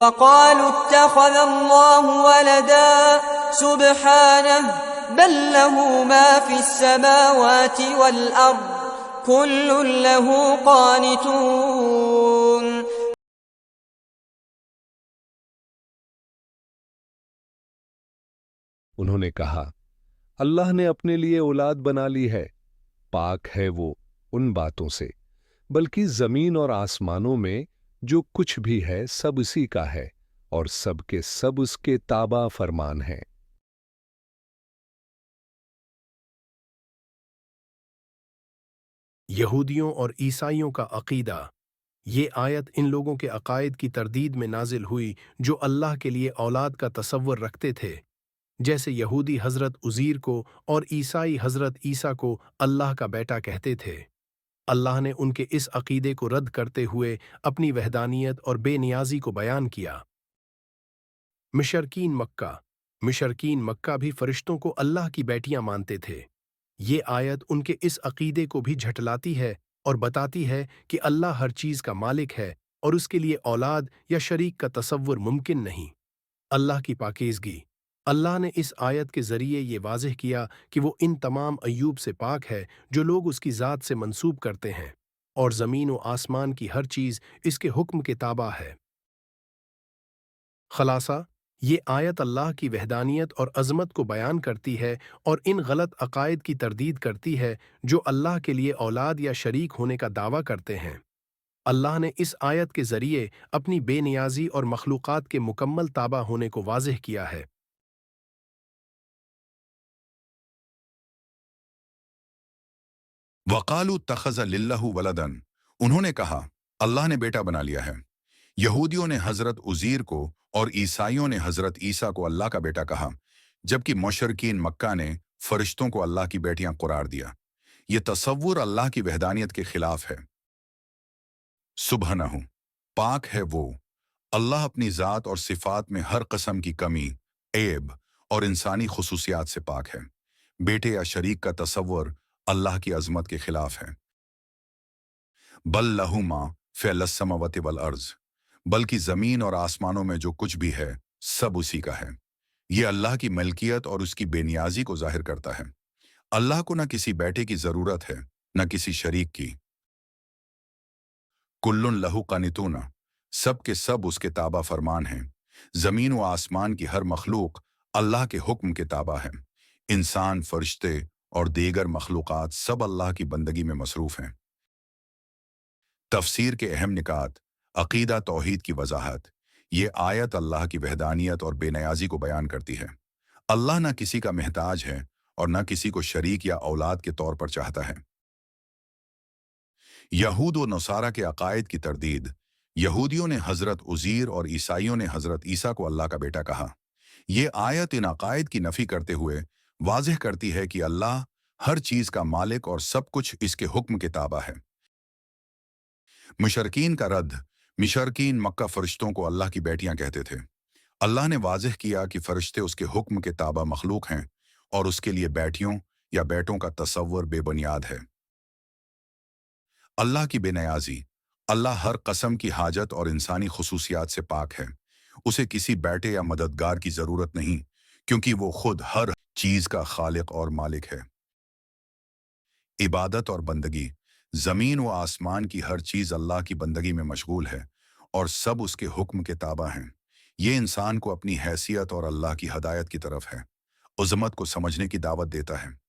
وقالوا اتخذ الله ولدا سبحانه بل له ما في السماوات والأرض كل له قانتون. انہوں نے کہا اللہ نے اپنے لیے اولاد بنا لی ہے، پاک ہے وہ ان باتوں سے، بلکہ زمین اور آسمانوں میں جو کچھ بھی ہے سب اسی کا ہے اور سب کے سب اس کے تابع فرمان ہیں۔ یہودیوں اور عیسائیوں کا عقیدہ۔ یہ آیت ان لوگوں کے عقائد کی تردید میں نازل ہوئی جو اللہ کے لیے اولاد کا تصور رکھتے تھے، جیسے یہودی حضرت عزیر کو اور عیسائی حضرت عیسیٰ کو اللہ کا بیٹا کہتے تھے۔ اللہ نے ان کے اس عقیدے کو رد کرتے ہوئے اپنی وحدانیت اور بے نیازی کو بیان کیا۔ مشرکین مکہ بھی فرشتوں کو اللہ کی بیٹیاں مانتے تھے۔ یہ آیت ان کے اس عقیدے کو بھی جھٹلاتی ہے اور بتاتی ہے کہ اللہ ہر چیز کا مالک ہے اور اس کے لیے اولاد یا شریک کا تصور ممکن نہیں۔ اللہ کی پاکیزگی۔ اللہ نے اس آیت کے ذریعے یہ واضح کیا کہ وہ ان تمام عیوب سے پاک ہے جو لوگ اس کی ذات سے منسوب کرتے ہیں، اور زمین و آسمان کی ہر چیز اس کے حکم کے تابع ہے۔ خلاصہ، یہ آیت اللہ کی وحدانیت اور عظمت کو بیان کرتی ہے اور ان غلط عقائد کی تردید کرتی ہے جو اللہ کے لیے اولاد یا شریک ہونے کا دعویٰ کرتے ہیں۔ اللہ نے اس آیت کے ذریعے اپنی بے نیازی اور مخلوقات کے مکمل تابع ہونے کو واضح کیا ہے۔ وقالوا اتخذ للہ ولدن، انہوں نے کہا اللہ نے بیٹا بنا لیا ہے۔ یہودیوں نے حضرت عزیر کو اور عیسائیوں نے حضرت عیسیٰ کو اللہ کا بیٹا کہا، جبکہ مشرکین مکہ نے فرشتوں کو اللہ کی بیٹیاں قرار دیا۔ یہ تصور اللہ کی وحدانیت کے خلاف ہے۔ سبحانہ، پاک ہے وہ، اللہ اپنی ذات اور صفات میں ہر قسم کی کمی، عیب اور انسانی خصوصیات سے پاک ہے۔ بیٹے یا شریک کا تصور اللہ کی عظمت کے خلاف ہے۔ بل لہ ما فی السماوات والارض، بلکہ زمین اور آسمانوں میں جو کچھ بھی ہے سب اسی کا ہے۔ یہ اللہ کی ملکیت اور اس کی بے نیازی کو ظاہر کرتا ہے۔ اللہ کو نہ کسی بیٹے کی ضرورت ہے نہ کسی شریک کی۔ کل لہ قانتون، سب کے سب اس کے تابع فرمان ہیں۔ زمین و آسمان کی ہر مخلوق اللہ کے حکم کے تابع ہے۔ انسان، فرشتے اور دیگر مخلوقات سب اللہ کی بندگی میں مصروف ہیں۔ تفسیر کے اہم نکات۔ عقیدہ توحید کی وضاحت۔ یہ آیت اللہ کی وحدانیت اور بے نیازی کو بیان کرتی ہے۔ اللہ نہ کسی کا محتاج ہے اور نہ کسی کو شریک یا اولاد کے طور پر چاہتا ہے۔ یہود و نصارہ کے عقائد کی تردید۔ یہودیوں نے حضرت عزیر اور عیسائیوں نے حضرت عیسیٰ کو اللہ کا بیٹا کہا۔ یہ آیت ان عقائد کی نفی کرتے ہوئے واضح کرتی ہے کہ اللہ ہر چیز کا مالک اور سب کچھ اس کے حکم کے تابع ہے۔ مشرکین کا رد۔ مشرکین مکہ فرشتوں کو اللہ کی بیٹیاں کہتے تھے۔ اللہ نے واضح کیا کہ فرشتے اس کے حکم کے تابع مخلوق ہیں اور اس کے لیے بیٹیوں یا بیٹوں کا تصور بے بنیاد ہے۔ اللہ کی بے نیازی۔ اللہ ہر قسم کی حاجت اور انسانی خصوصیات سے پاک ہے۔ اسے کسی بیٹے یا مددگار کی ضرورت نہیں، کیونکہ وہ خود ہر چیز کا خالق اور مالک ہے۔ عبادت اور بندگی۔ زمین و آسمان کی ہر چیز اللہ کی بندگی میں مشغول ہے اور سب اس کے حکم کے تابع ہیں۔ یہ انسان کو اپنی حیثیت اور اللہ کی ہدایت کی طرف ہے، عظمت کو سمجھنے کی دعوت دیتا ہے۔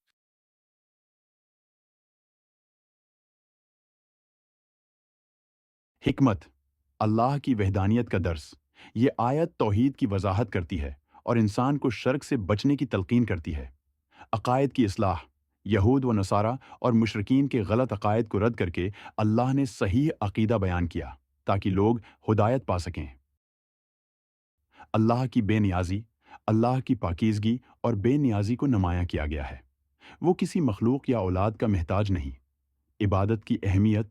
حکمت، اللہ کی وحدانیت کا درس۔ یہ آیت توحید کی وضاحت کرتی ہے اور انسان کو شرک سے بچنے کی تلقین کرتی ہے۔ عقائد کی اصلاح۔ یہود و نصارہ اور مشرکین کے غلط عقائد کو رد کر کے اللہ نے صحیح عقیدہ بیان کیا تاکہ لوگ ہدایت پا سکیں۔ اللہ کی بے نیازی۔ اللہ کی پاکیزگی اور بے نیازی کو نمایاں کیا گیا ہے۔ وہ کسی مخلوق یا اولاد کا محتاج نہیں۔ عبادت کی اہمیت۔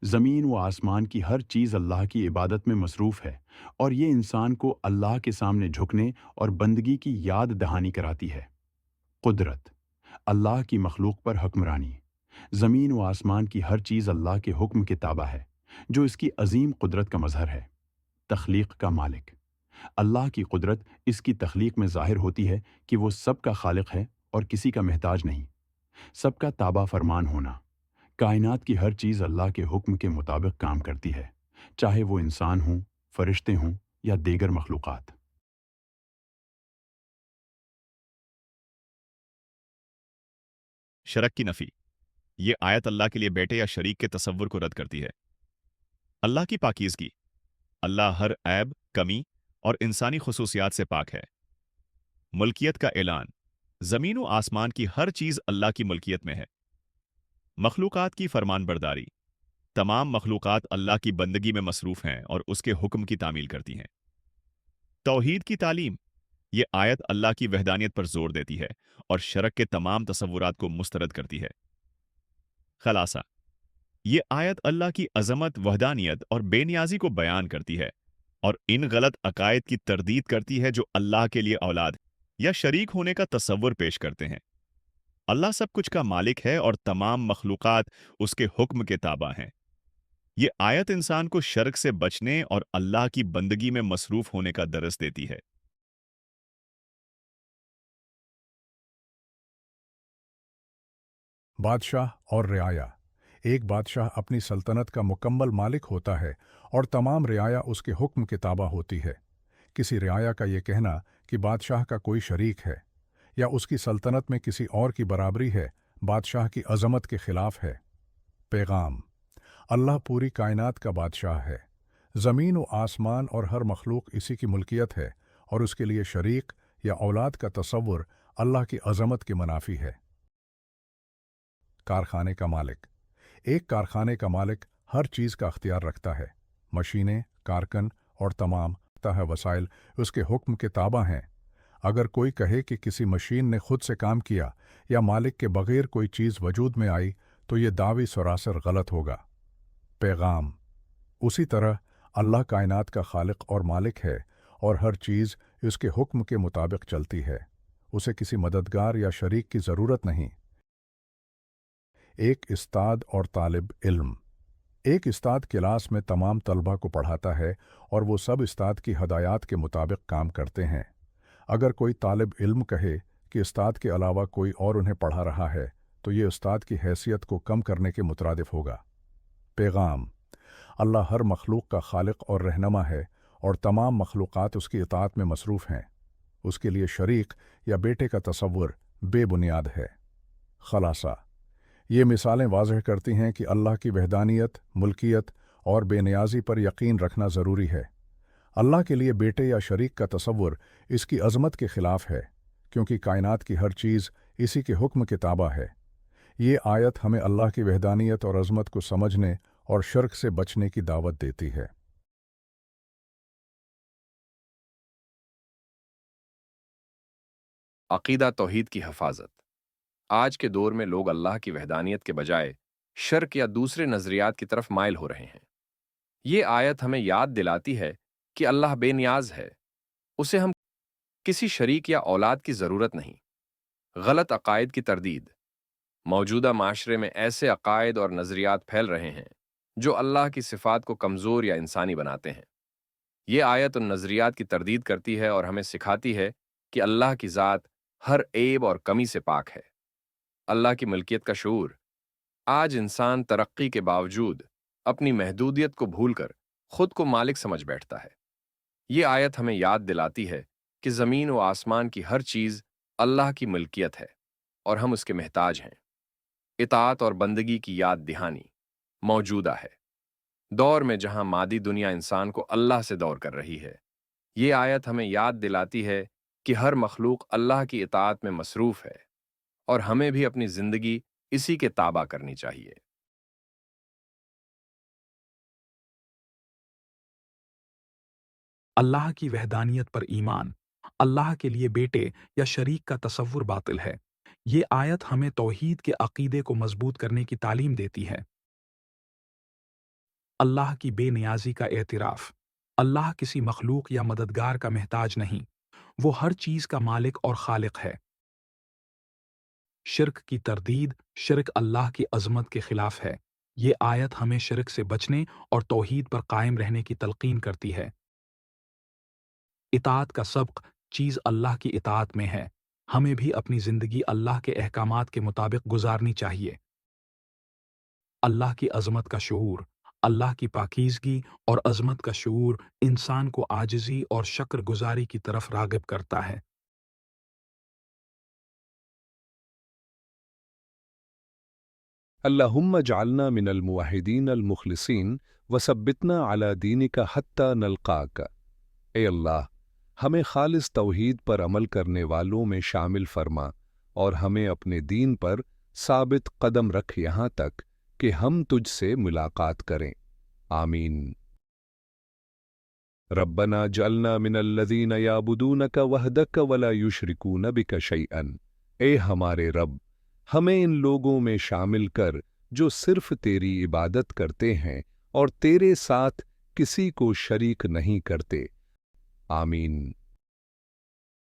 زمین و آسمان کی ہر چیز اللہ کی عبادت میں مصروف ہے اور یہ انسان کو اللہ کے سامنے جھکنے اور بندگی کی یاد دہانی کراتی ہے۔ قدرت۔ اللہ کی مخلوق پر حکمرانی۔ زمین و آسمان کی ہر چیز اللہ کے حکم کے تابع ہے جو اس کی عظیم قدرت کا مظہر ہے۔ تخلیق کا مالک۔ اللہ کی قدرت اس کی تخلیق میں ظاہر ہوتی ہے کہ وہ سب کا خالق ہے اور کسی کا محتاج نہیں۔ سب کا تابع فرمان ہونا۔ کائنات کی ہر چیز اللہ کے حکم کے مطابق کام کرتی ہے، چاہے وہ انسان ہوں، فرشتے ہوں یا دیگر مخلوقات۔ شرک کی نفی۔ یہ آیت اللہ کے لیے بیٹے یا شریک کے تصور کو رد کرتی ہے۔ اللہ کی پاکیزگی۔ اللہ ہر عیب، کمی اور انسانی خصوصیات سے پاک ہے۔ ملکیت کا اعلان۔ زمین و آسمان کی ہر چیز اللہ کی ملکیت میں ہے۔ مخلوقات کی فرمان برداری۔ تمام مخلوقات اللہ کی بندگی میں مصروف ہیں اور اس کے حکم کی تعمیل کرتی ہیں۔ توحید کی تعلیم۔ یہ آیت اللہ کی وحدانیت پر زور دیتی ہے اور شرک کے تمام تصورات کو مسترد کرتی ہے۔ خلاصہ، یہ آیت اللہ کی عظمت، وحدانیت اور بے نیازی کو بیان کرتی ہے اور ان غلط عقائد کی تردید کرتی ہے جو اللہ کے لیے اولاد یا شریک ہونے کا تصور پیش کرتے ہیں۔ اللہ سب کچھ کا مالک ہے اور تمام مخلوقات اس کے حکم کے تابع ہیں۔ یہ آیت انسان کو شرک سے بچنے اور اللہ کی بندگی میں مصروف ہونے کا درس دیتی ہے۔ بادشاہ اور رعایا۔ ایک بادشاہ اپنی سلطنت کا مکمل مالک ہوتا ہے اور تمام رعایا اس کے حکم کے تابع ہوتی ہے۔ کسی رعایا کا یہ کہنا کہ بادشاہ کا کوئی شریک ہے یا اس کی سلطنت میں کسی اور کی برابری ہے، بادشاہ کی عظمت کے خلاف ہے۔ پیغام: اللہ پوری کائنات کا بادشاہ ہے۔ زمین و آسمان اور ہر مخلوق اسی کی ملکیت ہے اور اس کے لیے شریک یا اولاد کا تصور اللہ کی عظمت کے منافی ہے۔ کارخانے کا مالک۔ ایک کارخانے کا مالک ہر چیز کا اختیار رکھتا ہے۔ مشینیں، کارکن اور تمام وسائل اس کے حکم کے تابع ہیں۔ اگر کوئی کہے کہ کسی مشین نے خود سے کام کیا یا مالک کے بغیر کوئی چیز وجود میں آئی تو یہ دعوی سراسر غلط ہوگا۔ پیغام: اسی طرح اللہ کائنات کا خالق اور مالک ہے اور ہر چیز اس کے حکم کے مطابق چلتی ہے۔ اسے کسی مددگار یا شریک کی ضرورت نہیں۔ ایک استاد اور طالب علم۔ ایک استاد کلاس میں تمام طلبہ کو پڑھاتا ہے اور وہ سب استاد کی ہدایات کے مطابق کام کرتے ہیں۔ اگر کوئی طالب علم کہے کہ استاد کے علاوہ کوئی اور انہیں پڑھا رہا ہے تو یہ استاد کی حیثیت کو کم کرنے کے مترادف ہوگا۔ پیغام: اللہ ہر مخلوق کا خالق اور رہنما ہے اور تمام مخلوقات اس کی اطاعت میں مصروف ہیں۔ اس کے لیے شریک یا بیٹے کا تصور بے بنیاد ہے۔ خلاصہ: یہ مثالیں واضح کرتی ہیں کہ اللہ کی وحدانیت، ملکیت اور بے نیازی پر یقین رکھنا ضروری ہے۔ اللہ کے لیے بیٹے یا شریک کا تصور اس کی عظمت کے خلاف ہے، کیونکہ کائنات کی ہر چیز اسی کے حکم کے تابع ہے۔ یہ آیت ہمیں اللہ کی وحدانیت اور عظمت کو سمجھنے اور شرک سے بچنے کی دعوت دیتی ہے۔ عقیدہ توحید کی حفاظت۔ آج کے دور میں لوگ اللہ کی وحدانیت کے بجائے شرک یا دوسرے نظریات کی طرف مائل ہو رہے ہیں۔ یہ آیت ہمیں یاد دلاتی ہے کہ اللہ بے نیاز ہے، اسے ہم کسی شریک یا اولاد کی ضرورت نہیں۔ غلط عقائد کی تردید۔ موجودہ معاشرے میں ایسے عقائد اور نظریات پھیل رہے ہیں جو اللہ کی صفات کو کمزور یا انسانی بناتے ہیں۔ یہ آیت ان نظریات کی تردید کرتی ہے اور ہمیں سکھاتی ہے کہ اللہ کی ذات ہر عیب اور کمی سے پاک ہے۔ اللہ کی ملکیت کا شعور۔ آج انسان ترقی کے باوجود اپنی محدودیت کو بھول کر خود کو مالک سمجھ بیٹھتا ہے۔ یہ آیت ہمیں یاد دلاتی ہے کہ زمین و آسمان کی ہر چیز اللہ کی ملکیت ہے اور ہم اس کے محتاج ہیں۔ اطاعت اور بندگی کی یاد دہانی۔ موجودہ ہے دور میں جہاں مادی دنیا انسان کو اللہ سے دور کر رہی ہے، یہ آیت ہمیں یاد دلاتی ہے کہ ہر مخلوق اللہ کی اطاعت میں مصروف ہے اور ہمیں بھی اپنی زندگی اسی کے تابع کرنی چاہیے۔ اللہ کی وحدانیت پر ایمان۔ اللہ کے لیے بیٹے یا شریک کا تصور باطل ہے۔ یہ آیت ہمیں توحید کے عقیدے کو مضبوط کرنے کی تعلیم دیتی ہے۔ اللہ کی بے نیازی کا اعتراف۔ اللہ کسی مخلوق یا مددگار کا محتاج نہیں، وہ ہر چیز کا مالک اور خالق ہے۔ شرک کی تردید۔ شرک اللہ کی عظمت کے خلاف ہے۔ یہ آیت ہمیں شرک سے بچنے اور توحید پر قائم رہنے کی تلقین کرتی ہے۔ اطاعت کا سبق چیز اللہ کی اطاعت میں ہے۔ ہمیں بھی اپنی زندگی اللہ کے احکامات کے مطابق گزارنی چاہیے۔ اللہ کی عظمت کا شعور، اللہ کی پاکیزگی اور عظمت کا شعور انسان کو عاجزی اور شکر گزاری کی طرف راغب کرتا ہے۔ اللہم اجعلنا من الموحدین المخلصین وثبتنا علی دینک حتی نلقاک۔ اے اللہ، ہمیں خالص توحید پر عمل کرنے والوں میں شامل فرما اور ہمیں اپنے دین پر ثابت قدم رکھ یہاں تک کہ ہم تجھ سے ملاقات کریں۔ آمین۔ ربنا جعلنا من الذین یعبدونک وحدک ولا یشرکون بک شیئا۔ اے ہمارے رب، ہمیں ان لوگوں میں شامل کر جو صرف تیری عبادت کرتے ہیں اور تیرے ساتھ کسی کو شریک نہیں کرتے۔ آمین۔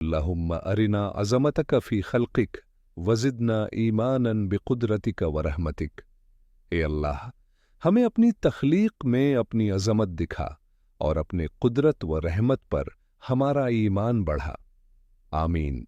اللہم ارنا عظمتک فی خلقک وزدنا ایمانا بقدرتک ورحمتک۔ اے اللہ، ہمیں اپنی تخلیق میں اپنی عظمت دکھا اور اپنے قدرت و رحمت پر ہمارا ایمان بڑھا۔ آمین۔